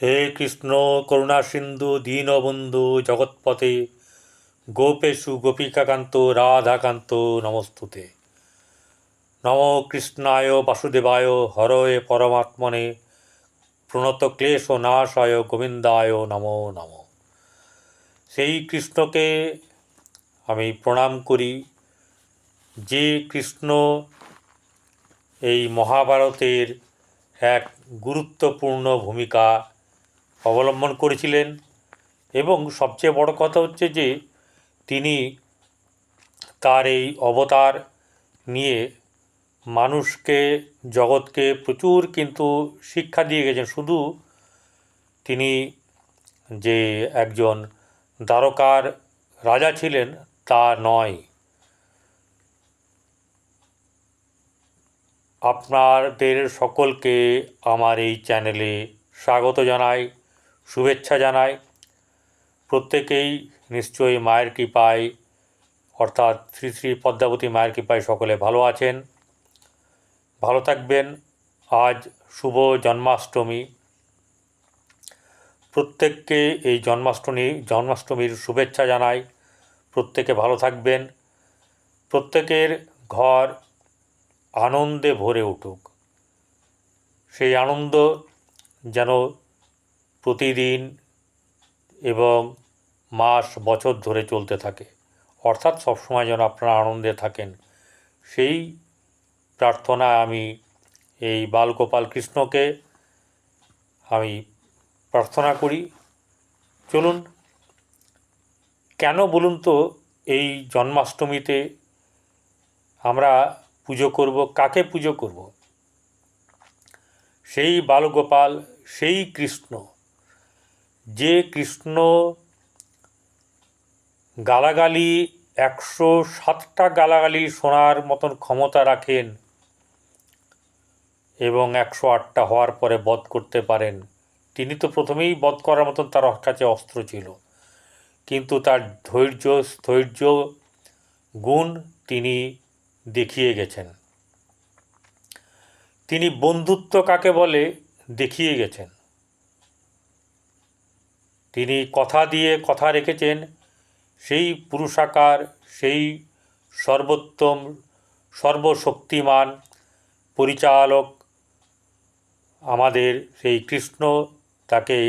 হে কৃষ্ণ করুণা সিন্ধু দীনবন্ধু জগৎপতে গোপেশু গোপিকাকান্ত রাধাকান্ত নমস্তুতে। নম কৃষ্ণায় বাসুদেবায় হরয়ে পরমাত্মনে প্রণত ক্লেশ নাশায় গোবিন্দায় নমো নম। সেই কৃষ্ণকে আমি প্রণাম করি, যে কৃষ্ণ এই মহাভারতের এক গুরুত্বপূর্ণ ভূমিকা অবলম্বন করেছিলেন। এবং সবচেয়ে বড় কথা হচ্ছে যে তিনি তার এই অবতার নিয়ে মানুষকে, জগৎকে প্রচুর কিন্তু শিক্ষা দিয়ে গেছেন। শুধু তিনি যে একজন দ্বারকার রাজা ছিলেন তা নয়। আপনাদের সকলকে আমার এই চ্যানেলে স্বাগত জানাই, শুভেচ্ছা জানাই। প্রত্যেকেই নিশ্চয়ই মায়ের কৃপায়, অর্থাৎ শ্রী শ্রী পদ্মাবতী মায়ের কৃপায় সকলে ভালো আছেন, ভালো থাকবেন। আজ শুভ জন্মাষ্টমী। প্রত্যেককে এই জন্মাষ্টমীর শুভেচ্ছা জানাই। প্রত্যেকে ভালো থাকবেন, প্রত্যেকের ঘর আনন্দে ভরে উঠুক। সেই আনন্দ যেন প্রতিদিন এবং মাস বছর ধরে চলতে থাকে, অর্থাৎ সবসময় যেন আপনারা আনন্দে থাকেন, সেই প্রার্থনা আমি এই বালগোপাল কৃষ্ণকে আমি প্রার্থনা করি। চলুন, কেন বলুন তো এই জন্মাষ্টমীতে আমরা পুজো করব, কাকে পুজো করব? সেই বালগোপাল, সেই কৃষ্ণ, যে কৃষ্ণ গালাগালি 107টা গালাগালি শোনার মতন ক্ষমতা রাখেন এবং 108টা হওয়ার পরে বধ করতে পারেন। তিনি তো প্রথমেই বধ করার মতন তার কাছে অস্ত্র ছিল, কিন্তু তার স্থৈর্য গুণ তিনি দেখিয়ে গেছেন। তিনি বন্ধুত্ব কাকে বলে দেখিয়ে গেছেন। তিনি কথা দিয়ে কথা রেখেছেন। সেই পুরুষাকার, সেই সর্বোত্তম, সর্বশক্তিমান পরিচালক আমাদের সেই কৃষ্ণ, তাকে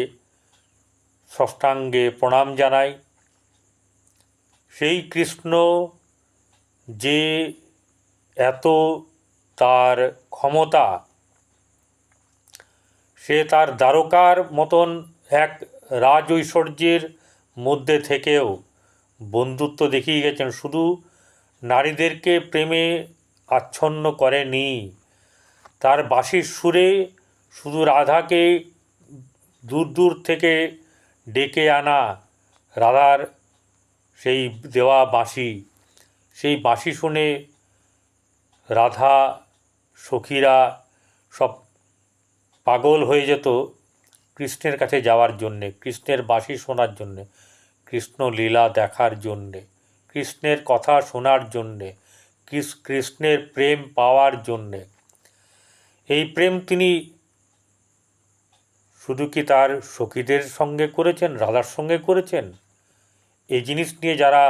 ষষ্ঠাঙ্গে প্রণাম জানাই। সেই কৃষ্ণ যে এত তার ক্ষমতা, সে তার দ্বারকার মতন এক রাজ ঐশ্বর্যের মধ্যে থেকেও বন্ধুত্ব দেখিয়ে গেছেন। শুধু নারীদেরকে প্রেমে আচ্ছন্ন করেনি, তার বাঁশির সুরে শুধু রাধাকে দূর দূর থেকে ডেকে আনা, রাধার সেই দেওয়া বাঁশি, সেই বাঁশি শুনে রাধা সখীরা সব পাগল হয়ে যেত কৃষ্ণের কাছে যাওয়ার জন্যে, কৃষ্ণের বাঁশি শোনার জন্যে, কৃষ্ণ লীলা দেখার জন্যে, কৃষ্ণের কথা শোনার জন্যে, কৃষ্ণের প্রেম পাওয়ার জন্যে। এই প্রেম তিনি শুধু কি তার সখীদের সঙ্গে করেছেন, রাধার সঙ্গে করেছেন? এই জিনিস নিয়ে যারা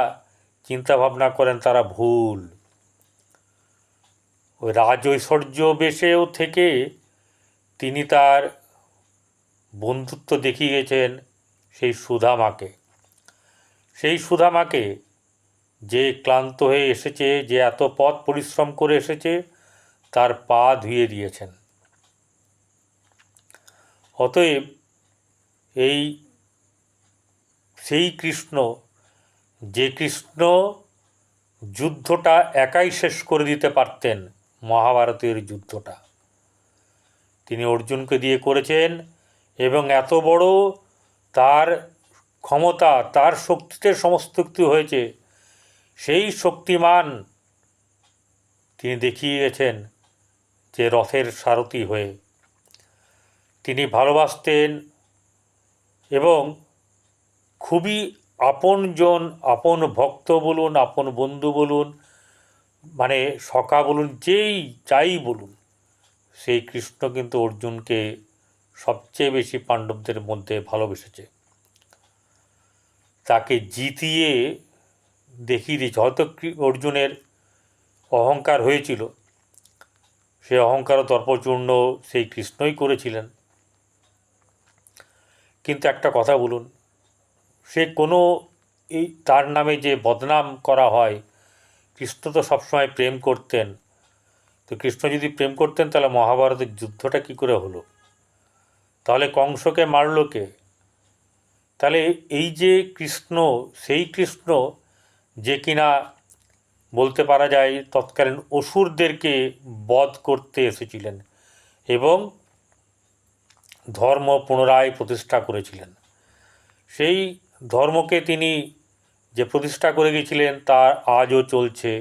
চিন্তাভাবনা করেন তারা ভুল। ওই রাজৈশ্বর্য বেশেও থেকে তিনি তার বন্ধুত্ব দেখিয়ে গেছেন সেই সুদামাকে। সেই সুদামাকে, যে ক্লান্ত হয়ে এসেছে, যে এত পথ পরিশ্রম করে এসেছে, তার পা ধুয়ে দিয়েছেন। অতএব এই সেই কৃষ্ণ, যে কৃষ্ণ যুদ্ধটা একাই শেষ করে দিতে পারতেন, মহাভারতের যুদ্ধটা তিনি অর্জুনকে দিয়ে করেছেন। এবং এত বড় তার ক্ষমতা, তার শক্তিতে সমস্ত কিছু হয়েছে। সেই শক্তিমান তিনি দেখিয়ে গেছেন যে রথের সারথি হয়ে তিনি ভালোবাসতেন এবং খুবই আপনজন, আপন ভক্ত বলুন, আপন বন্ধু বলুন, মানে সখা বলুন, যাই বলুন, সেই কৃষ্ণ কিন্তু অর্জুনকে সবচেয়ে বেশি পাণ্ডবদের মধ্যে ভালোবেসেছে, তাকে জিতিয়ে দেখিয়ে দিয়েছে। হয়তো অর্জুনের অহংকার হয়েছিল, সে অহংকার ও দর্পচূর্ণ সেই কৃষ্ণই করেছিলেন। কিন্তু একটা কথা বলুন, সে কোনো এই তার নামে যে বদনাম করা হয়, কৃষ্ণ তো সবসময় প্রেম করতেন। তো কৃষ্ণ যদি প্রেম করতেন তাহলে মহাভারতের যুদ্ধটা কী করে হলো? তাহলে কংসকে মারল কে? তাহলে এই যে কৃষ্ণ, সেই কৃষ্ণ যে কিনা বলতে পারা যায় তৎকালীন অসুরদেরকে বধ করতে এসেছিলেন এবং ধর্ম পুনরায় প্রতিষ্ঠা করেছিলেন। সেই ধর্মকে তিনি যে প্রতিষ্ঠা করে গেছিলেন তার আজও চলছে।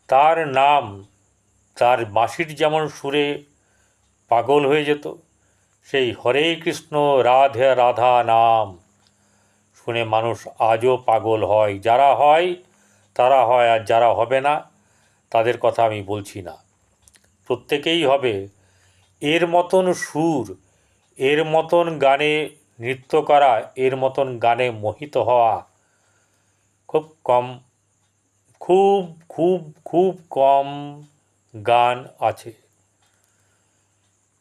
তার নাম, তার বাঁশির যেমন সুরে পাগল হয়ে যেত, সেই হরে কৃষ্ণ রাধে রাধা নাম শুনে মানুষ আজও পাগল হয়। যারা হয় তারা হয়, আর যারা হবে না তাদের কথা আমি বলছি না। প্রত্যেকেই হবে। এর মতন সুর, এর মতন গানে নৃত্য করা, এর মতন গানে মোহিত হওয়া খুব কম, খুব খুব খুব কম গান আছে।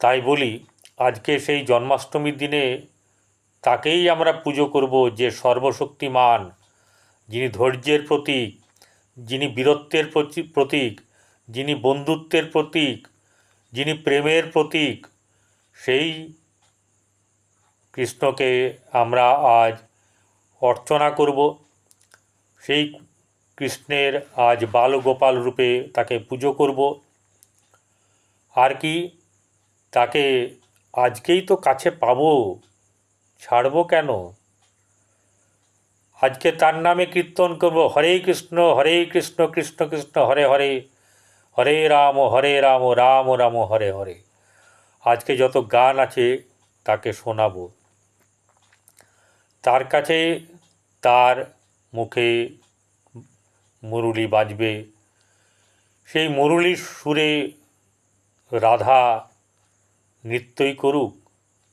তাই বলি, আজকে সেই জন্মাষ্টমীর দিনে তাকেই আমরা পুজো করব, যে সর্বশক্তিমান, যিনি ধৈর্যের প্রতীক, যিনি বীরত্বের প্রতীক, যিনি বন্ধুত্বের প্রতীক, যিনি প্রেমের প্রতীক। সেই কৃষ্ণকে আমরা আজ অর্চনা করব। সেই কৃষ্ণের আজ বালগোপাল রূপে তাকে পুজো করব। আর কি, তাকে আজকেই তো কাছে পাবো, ছাড়বো কেন? আজকে তার নামে কীর্তন করব, হরে কৃষ্ণ কৃষ্ণ কৃষ্ণ হরে হরে, হরে রাম রাম রাম হরে হরে। আজকে যত গান আছে তাকে শোনাবো। তার কাছে, তার মুখে মুরলি বাজবে, সেই মুরলির সুরে রাধা নৃত্যই করুক,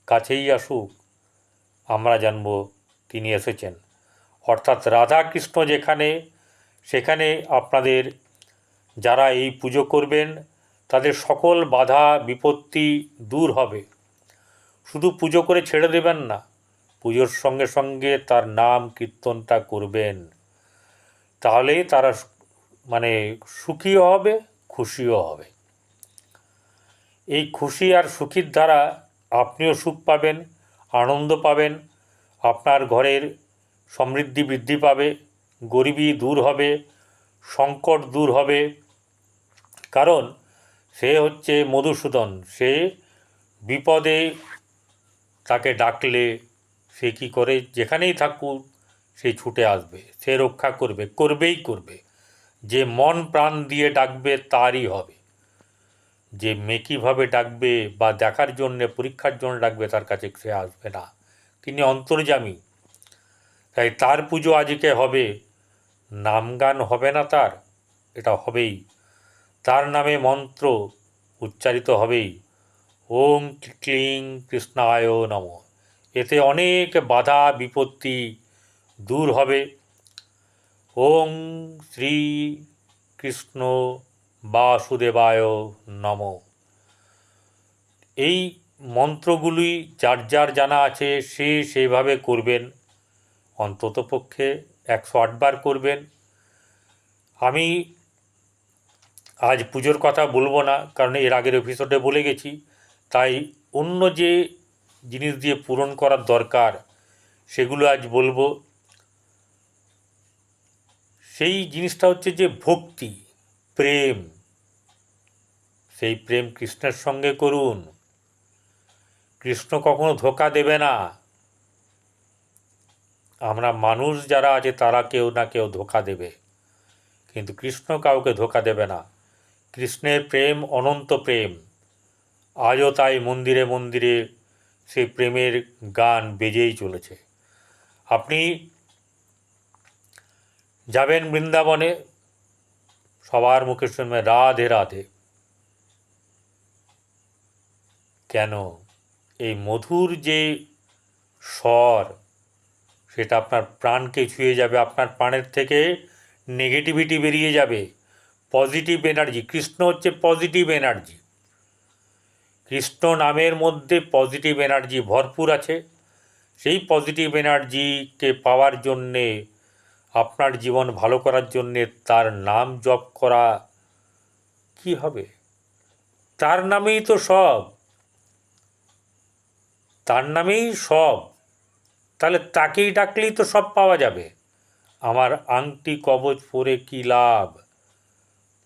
কাছেই আসুক, আমরা জানব তিনি এসেছেন। অর্থাৎ রাধা কৃষ্ণ যেখানে, সেখানে আপনাদের যারা এই পুজো করবেন তাদের সকল বাধা বিপত্তি দূর হবে। শুধু পুজো করে ছেড়ে দেবেন না, পুজোর সঙ্গে সঙ্গে তার নাম কীর্তনটা করবেন। তাহলে তারা মানে সুখীও হবে, খুশিও হবে। এই খুশি আর সুখীর দ্বারা আপনিও সুখ পাবেন, আনন্দ পাবেন, আপনার ঘরের সমৃদ্ধি বৃদ্ধি পাবে, গরিবি দূর হবে, সংকট দূর হবে। কারণ সে হচ্ছে মধুসূদন, সে বিপদে তাকে ডাকলে সে কী করে, যেখানেই থাকুক সে ছুটে আসবে, সে রক্ষা করবে, করবেই করবে। যে মন প্রাণ দিয়ে ডাকবে তারই হবে। যে মেকিভাবে ডাকবে বা দেখার জন্যে, পরীক্ষার জন্য ডাকবে, তার কাছে সে আসবে না। তিনি অন্তর্যামী। তাই তার পুজো আজকে হবে, নাম গান হবে না তার, এটা হবেই। তার নামে মন্ত্র উচ্চারিত হবেই, ওম ক্লিং কৃষ্ণায় নমঃ। এতে অনেক বাধা বিপত্তি দূর হবে। ওম শ্রী কৃষ্ণ বাসুদেবায় নমঃ। এই মন্ত্রগুলি যার যার জানা আছে সে সেইভাবে করবেন, অন্ততপক্ষে 108 বার করবেন। আমি আজ পুজোর কথা বলবো না, কারণ এর আগের এপিসোডে বলে গেছি। তাই অন্য যে জিনিস দিয়ে পূরণ করার দরকার সেগুলো আজ বলবো। সেই জিনিসটা হচ্ছে যে ভক্তি, প্রেম। সেই প্রেম কৃষ্ণের সঙ্গে করুন। কৃষ্ণ কখনো ধোঁকা দেবে না। আমরা মানুষ যারা আছে তারা কেউ না কেউ ধোঁকা দেবে, কিন্তু কৃষ্ণ কাউকে ধোঁকা দেবে না। কৃষ্ণের প্রেম অনন্ত প্রেম। আজও তাই মন্দিরে মন্দিরে সেই প্রেমের গান বেজেই চলেছে। আপনি যাবেন বৃন্দাবনে, সবার মুখে শুনবেন রাধে রাধে। কেন? এই মধুর যে স্বর, সেটা আপনার প্রাণকে ছুঁয়ে যাবে। আপনার প্রাণের থেকে নেগেটিভিটি বেরিয়ে যাবে, পজিটিভ এনার্জি। কৃষ্ণ হচ্ছে পজিটিভ এনার্জি। কৃষ্ণ নামের মধ্যে পজিটিভ এনার্জি ভরপুর আছে। সেই পজিটিভ এনার্জিকে পাওয়ার জন্যে, আপনার জীবন ভালো করার জন্যে তার নাম জপ করা কি হবে? তার নামেই তো সব, তার নামেই সব। তাহলে তাকেই ডাকলেই তো সব পাওয়া যাবে। আমার আংটি কবচ পরে কী লাভ?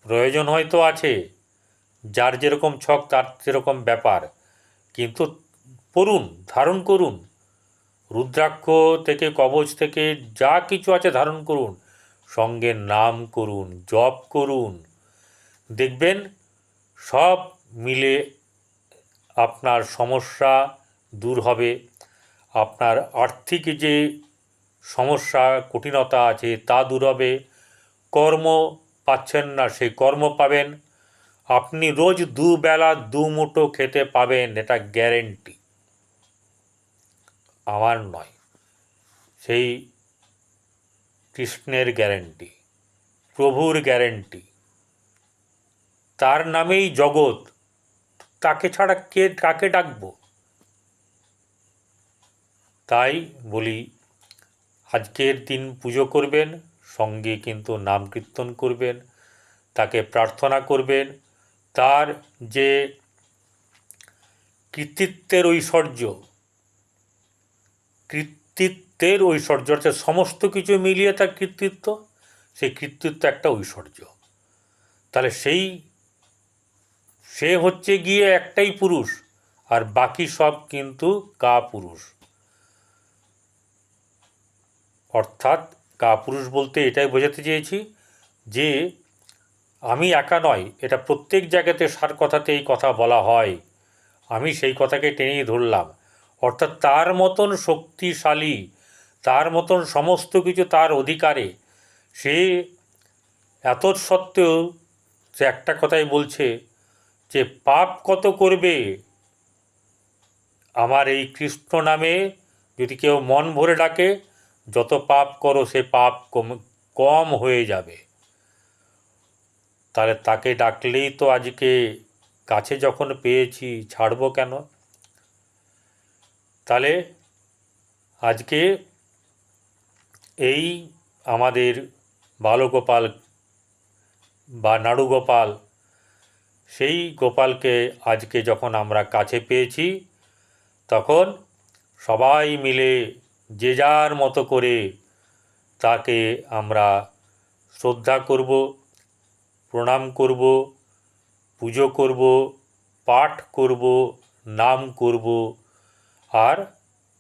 প্রয়োজন হয়তো আছে, যার যেরকম ছক তার সেরকম ব্যাপার, কিন্তু পড়ুন, ধারণ করুন। রুদ্রাক্ষ থেকে, কবচ থেকে যা কিছু আছে ধারণ করুন, সঙ্গে নাম করুন, জপ করুন। দেখবেন সব মিলে আপনার সমস্যা দূর হবে। আপনার আর্থিক যে সমস্যা, কঠিনতা আছে তা দূর হবে। কর্ম পাচ্ছেন না, সেই কর্ম পাবেন। আপনি রোজ দুবেলা দুমুঠো খেতে পাবেন, এটা গ্যারেন্টি, আমার নয়, সেই কৃষ্ণের গ্যারেন্টি, প্রভুর গ্যারেন্টি। তার নামেই জগৎ, তাকে ছাড়া কাকে ডাকবো? তাই বলি, আজকের দিন পুজো করবেন, সঙ্গে কিন্তু নাম কীর্তন করবেন, তাকে প্রার্থনা করবেন। তার যে কৃতিত্বের ঐশ্বর্য অর্থাৎ সমস্ত কিছু মিলিয়ে তার কৃতিত্ব, সেই কৃতিত্ব একটা ঐশ্বর্য। তাহলে সে হচ্ছে গিয়ে একটাই পুরুষ, আর বাকি সব কিন্তু কাপুরুষ। অর্থাৎ কাপুরুষ বলতে এটাই বোঝাতে চেয়েছি যে আমি একা নয়, এটা প্রত্যেক জায়গাতে সার কথাতে এই কথা বলা হয়। আমি সেই কথাকে টেনেই ধরলাম। অর্থাৎ তার মতন শক্তিশালী, তার মতন সমস্ত কিছু তার অধিকারে, সে এত সত্ত্বেও সে একটা কথাই বলছে যে পাপ কত করবে, আমার এই কৃষ্ণ নামে যদি কেউ মন ভরে ডাকে, যত পাপ করো সে পাপ কম হয়ে যাবে। তাহলে তাকে ডাকলেই তো আজকে কাছে যখন পেয়েছি, ছাড়বো কেন? তাহলে আজকে এই আমাদের বালগোপাল বা নাড়ুগোপাল, সেই গোপালকে আজকে যখন আমরা কাছে পেয়েছি, তখন সবাই মিলে যে যার মতো করে তাকে আমরা শ্রদ্ধা করব, প্রণাম করব, পুজো করব, পাঠ করব, নাম করব, আর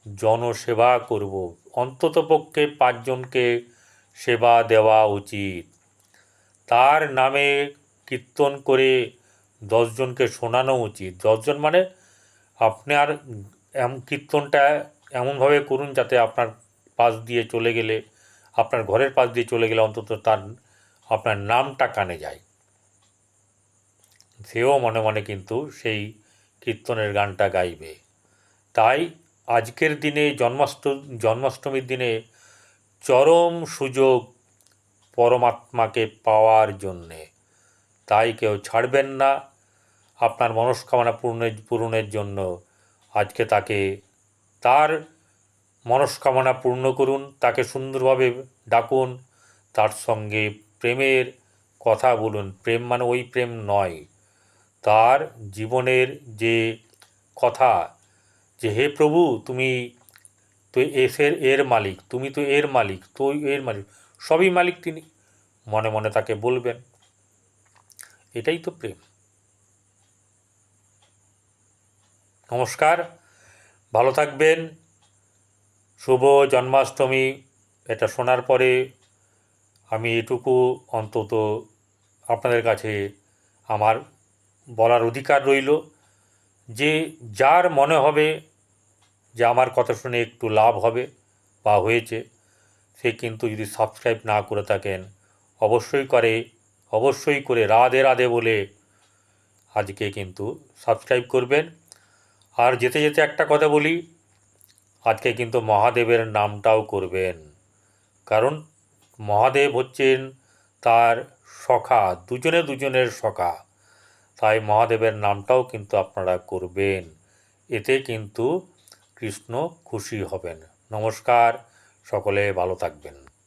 জনসেবা করব। অন্ততপক্ষে 5 জনকে সেবা দেওয়া উচিত। তার নামে কীর্তন করে 10 জনকে শোনানো উচিত। 10 জন মানে আপনার কীর্তনটা এমনভাবে করুন যাতে আপনার পাশ দিয়ে চলে গেলে, আপনার ঘরের পাশ দিয়ে চলে গেলে অন্তত আপনার নামটা কানে যায়, সেও মনে মনে কিন্তু সেই কীর্তনের গানটা গাইবে। তাই আজকের দিনে জন্মাষ্টমীর দিনে চরম সুযোগ পরমাত্মাকে পাওয়ার জন্যে। তাই কেউ ছাড়বেন না। আপনার মনস্কামনা পূরণের জন্য আজকে তার মনস্কামনা পূর্ণ করুন, তাকে সুন্দরভাবে ডাকুন, তার সঙ্গে প্রেমের কথা বলুন। প্রেম মানে ওই প্রেম নয়, তার জীবনের যে কথা, যে হে প্রভু, তুমি তো এর মালিক, তুমি তো এর মালিক, তো এর মালিক, সবই মালিক তিনি, মনে মনে তাকে বলবেন। এটাই তো প্রেম। নমস্কার, ভালো থাকবেন। শুভ জন্মাষ্টমী। এটা শোনার পরে আমি এটুকু অন্তত আপনাদের কাছে আমার বলার অধিকার রইল যে যার মনে হবে যে আমার কথা শুনে একটু লাভ হবে বা হয়েছে, সে কিন্তু যদি সাবস্ক্রাইব না করে থাকেন, অবশ্যই করে রাধে রাধে বলে আজকে কিন্তু সাবস্ক্রাইব করবেন। আর যেতে যেতে একটা কথা বলি, আজকে কিন্তু মহাদেবের নামটাও করবেন, কারণ মহাদেব হচ্ছেন তার সখা, দুজনে দুজনের সখা, তাই মহাদেবের নামটাও কিন্তু আপনারা করবেন, এতে কিন্তু কৃষ্ণ খুশি হবেন। নমস্কার, সকলে ভালো থাকবেন।